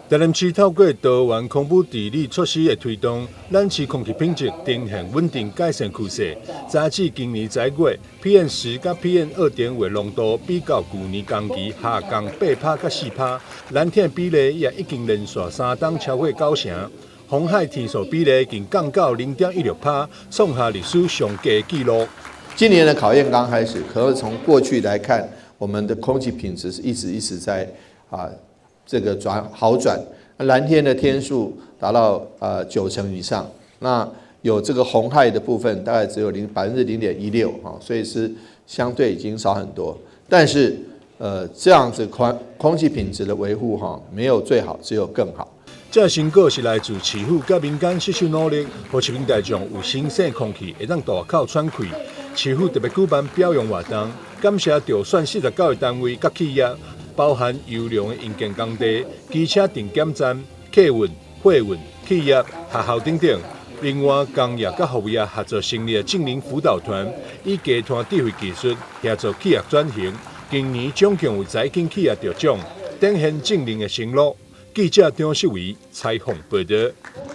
台南市透过多元空污治理措施的推动，咱市空气品质呈现稳定改善趋势。早至今年10月 ，PM10甲 PM2.5的浓度比较去年同期下降8%甲4%，蓝天比例也已经连续3档超过9成。红海天数比例竟降到0.16%，创下历史上低纪录。今年的考验刚开始，可是从过去来看，我们的空气品质是一直在这个好转。蓝天的天数达到9成以上，那有这个红害的部分大概只有0.16%所以是相对已经少很多。但是这样子空气品质的维护没有最好，只有更好。这成果是来自市府甲民间携手努力，让市民大众有新鲜空气会当大口喘气。市府特别举办表扬活动，感谢着选49个单位甲企业，包含优良的硬件工地、机车定检站、客运、货运、企业、学校等等。另外，工业甲服务业合作成立的净零辅导团，以低碳智慧技术协助企业转型。今年总共有财经企业得奖，展现净零的承诺。记者张世伟采访报道。